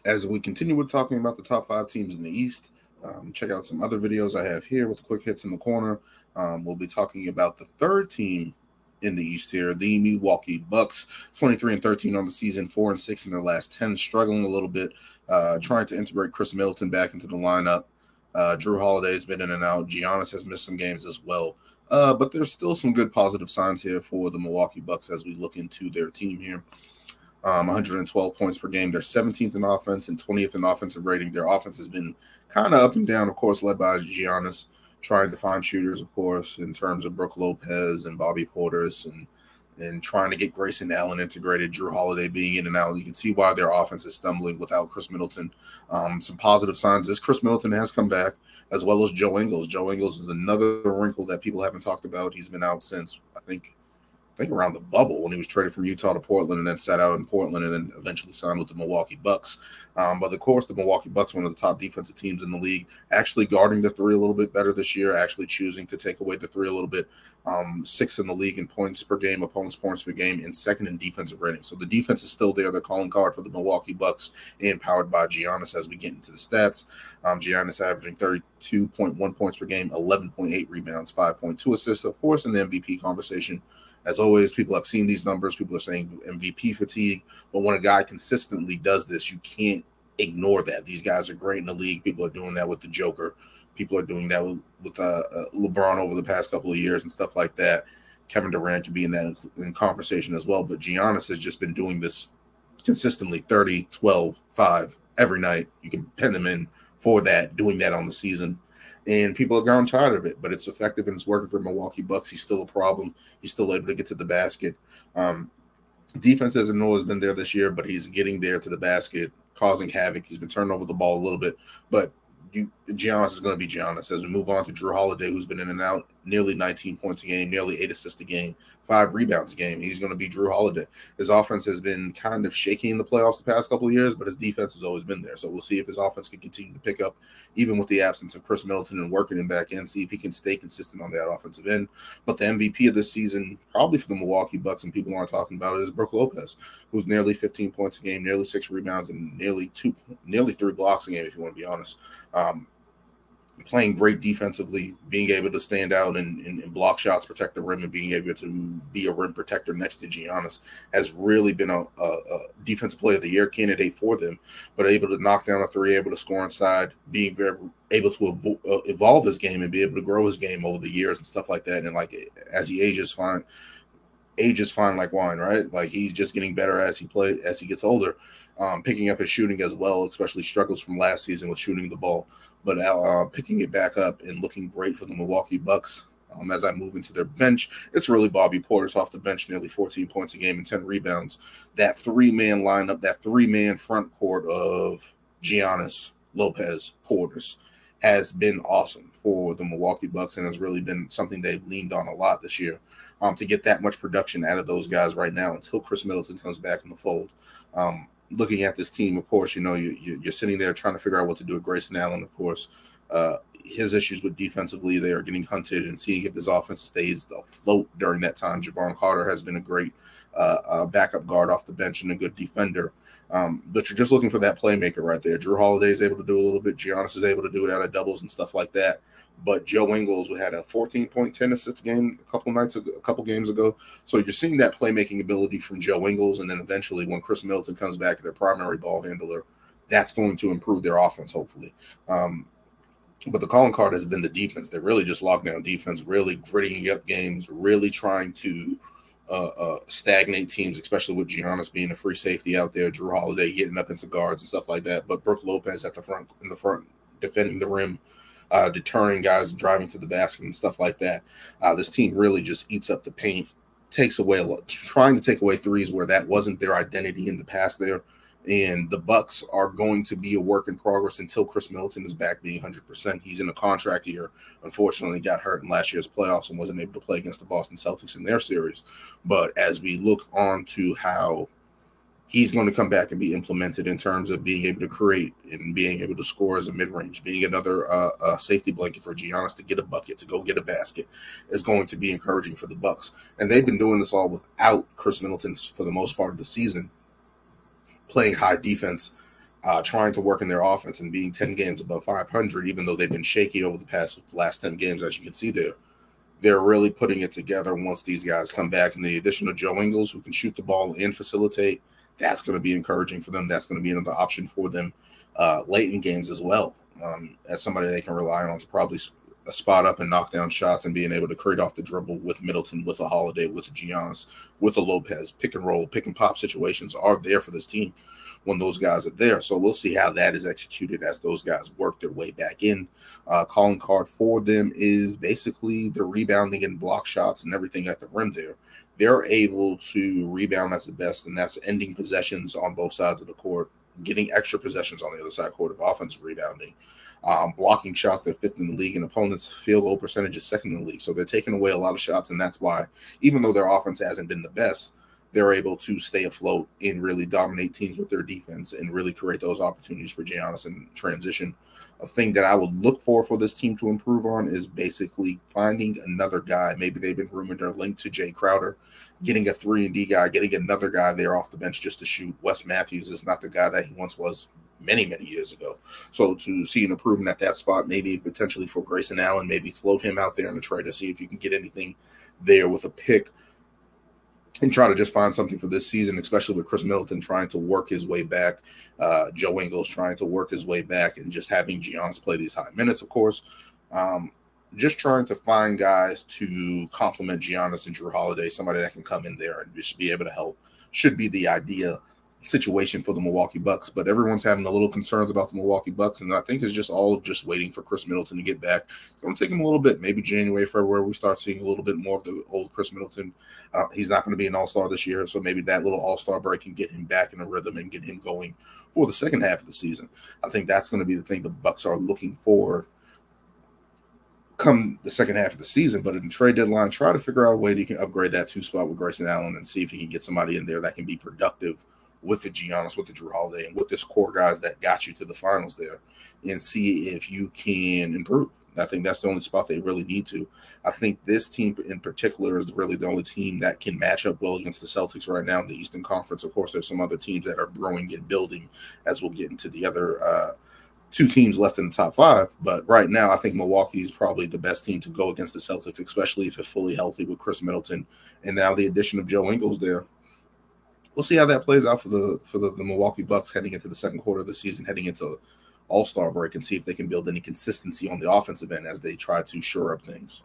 As we continue with talking about the top 5 teams in the East, check out some other videos I have here with the quick hits in the corner. We'll be talking about the third team in the East here, the Milwaukee Bucks, 23-13 on the season, 4-6 in their last 10, struggling a little bit, trying to integrate Khris Middleton back into the lineup. Jrue Holiday has been in and out. Giannis has missed some games as well. But there's still some good positive signs here for the Milwaukee Bucks as we look into their team here. 112 points per game. They're 17th in offense and 20th in offensive rating. Their offense has been kind of up and down, of course, led by Giannis, trying to find shooters, of course, in terms of Brook Lopez and Bobby Portis and trying to get Grayson Allen integrated, Jrue Holiday being in and out. You can see why their offense is stumbling without Khris Middleton. Some positive signs is Khris Middleton has come back, as well as Joe Ingles. Joe Ingles is another wrinkle that people haven't talked about. He's been out since, I think around the bubble when he was traded from Utah to Portland and then sat out in Portland and then eventually signed with the Milwaukee Bucks. But of course, the Milwaukee Bucks, one of the top defensive teams in the league, actually guarding the three a little bit better this year, actually choosing to take away the three a little bit. 6th in the league in points per game, opponents' points per game, and 2nd in defensive rating. So the defense is still there. They're calling card for the Milwaukee Bucks and powered by Giannis as we get into the stats. Giannis averaging 32.1 points per game, 11.8 rebounds, 5.2 assists, of course, in the MVP conversation. As always, people have seen these numbers. People are saying MVP fatigue. But when a guy consistently does this, you can't ignore that. These guys are great in the league. People are doing that with the Joker. People are doing that with LeBron over the past couple of years and stuff like that. Kevin Durant could be in that in conversation as well. But Giannis has just been doing this consistently, 30, 12, 5 every night. You can pen them in for that, doing that on the season. And people have gotten tired of it, but it's effective and it's working for Milwaukee Bucks. He's still a problem. He's still able to get to the basket. Defense hasn't always been there this year, but he's getting there to the basket, causing havoc. He's been turning over the ball a little bit, but Giannis is going to be Giannis. As we move on to Jrue Holiday, who's been in and out, nearly 19 points a game, nearly 8 assists a game, 5 rebounds a game. He's going to be Jrue Holiday. His offense has been kind of shaky in the playoffs the past couple of years, but his defense has always been there. So we'll see if his offense can continue to pick up, even with the absence of Khris Middleton and working him back in, see if he can stay consistent on that offensive end. But the MVP of this season, probably for the Milwaukee Bucks, and people aren't talking about it, is Brook Lopez, who's nearly 15 points a game, nearly 6 rebounds, and nearly 3 blocks a game, if you want to be honest. Playing great defensively, being able to stand out and block shots, protect the rim, and being able to be a rim protector next to Giannis has really been a defensive player of the year candidate for them. But able to knock down a three, able to score inside, being very able to evolve his game and be able to grow his game over the years and stuff like that. And like as he ages, fine. Age is fine like wine, right? Like he's just getting better as he gets older, picking up his shooting as well, especially struggles from last season with shooting the ball, but picking it back up and looking great for the Milwaukee Bucks. As I move into their bench, it's really Bobby Portis off the bench, nearly 14 points a game and 10 rebounds. That 3-man lineup, that 3-man front court of Giannis, Lopez, Portis has been awesome for the Milwaukee Bucks and has really been something they've leaned on a lot this year. To get that much production out of those guys right now until Khris Middleton comes back in the fold. Looking at this team, of course, you're sitting there trying to figure out what to do with Grayson Allen, of course. His issues with defensively, they are getting hunted and seeing if his offense stays afloat during that time. Javon Carter has been a great backup guard off the bench and a good defender. But you're just looking for that playmaker right there. Jrue Holiday is able to do a little bit. Giannis is able to do it out of doubles and stuff like that. But Joe Ingles had a 14.10 assists game a couple games ago. So you're seeing that playmaking ability from Joe Ingles, and then eventually when Khris Middleton comes back, their primary ball handler, that's going to improve their offense, hopefully. But the calling card has been the defense. They're really just locked down defense, really gritting up games, really trying to stagnate teams, especially with Giannis being a free safety out there, Jrue Holiday getting up into guards and stuff like that. But Brook Lopez in the front, defending the rim, deterring guys driving to the basket and stuff like that. This team really just eats up the paint, takes away a lot, trying to take away threes where that wasn't their identity in the past there. And the Bucks are going to be a work in progress until Khris Middleton is back being 100%. He's in a contract year. Unfortunately, got hurt in last year's playoffs and wasn't able to play against the Boston Celtics in their series. But as we look on to how he's going to come back and be implemented in terms of being able to create and being able to score as a mid-range, being another safety blanket for Giannis to get a bucket, to go get a basket, is going to be encouraging for the Bucks. And they've been doing this all without Khris Middleton for the most part of the season, playing high defense, trying to work in their offense and being 10 games above 500, even though they've been shaky over the last 10 games, as you can see there. They're really putting it together once these guys come back. And the addition of Joe Ingles, who can shoot the ball and facilitate, that's going to be encouraging for them. That's going to be another option for them late in games as well, as somebody they can rely on to probably spot up and knock down shots and being able to create off the dribble with Middleton, with a Holiday, with a Giannis, with a Lopez. Pick and roll, pick and pop situations are there for this team when those guys are there. So we'll see how that is executed as those guys work their way back in. Calling card for them is basically the rebounding and block shots and everything at the rim there. They're able to rebound at the best, and that's ending possessions on both sides of the court, getting extra possessions on the other side court of offensive rebounding. Blocking shots, they're 5th in the league, and opponents' field goal percentage is 2nd in the league. So they're taking away a lot of shots, and that's why, even though their offense hasn't been the best, they're able to stay afloat and really dominate teams with their defense and really create those opportunities for Giannis in transition. A thing that I would look for this team to improve on is basically finding another guy. Maybe they've been rumored they're linked to Jay Crowder, getting a 3-and-D guy, getting another guy there off the bench just to shoot. Wes Matthews is not the guy that he once was many, many years ago. So to see an improvement at that spot, maybe potentially for Grayson Allen, maybe float him out there in the trade to see if you can get anything there with a pick and try to just find something for this season, especially with Khris Middleton trying to work his way back, Joe Ingles trying to work his way back, and just having Giannis play these high minutes, of course. Just trying to find guys to complement Giannis and Jrue Holiday, somebody that can come in there and just be able to help, should be the idea situation for the Milwaukee Bucks. But everyone's having a little concerns about the Milwaukee Bucks, and I think it's just all of just waiting for Khris Middleton to get back. It's going to take him a little bit. Maybe January, February, we start seeing a little bit more of the old Khris Middleton. He's not going to be an all-star this year, so maybe that little all-star break can get him back in a rhythm and get him going for the second half of the season. I think that's going to be the thing the Bucks are looking for come the second half of the season. But in the trade deadline, try to figure out a way that you can upgrade that 2 spot with Grayson Allen and see if you can get somebody in there that can be productive with the Giannis, with the Jrue Holiday, and with this core guys that got you to the finals there, and see if you can improve. I think that's the only spot they really need to. I think this team in particular is really the only team that can match up well against the Celtics right now in the Eastern Conference. Of course, there's some other teams that are growing and building as we'll get into the other 2 teams left in the top 5. But right now, I think Milwaukee is probably the best team to go against the Celtics, especially if it's fully healthy with Khris Middleton. And now the addition of Joe Ingles there. We'll see how that plays out for the Milwaukee Bucks heading into the second quarter of the season, heading into All-Star break, and see if they can build any consistency on the offensive end as they try to shore up things.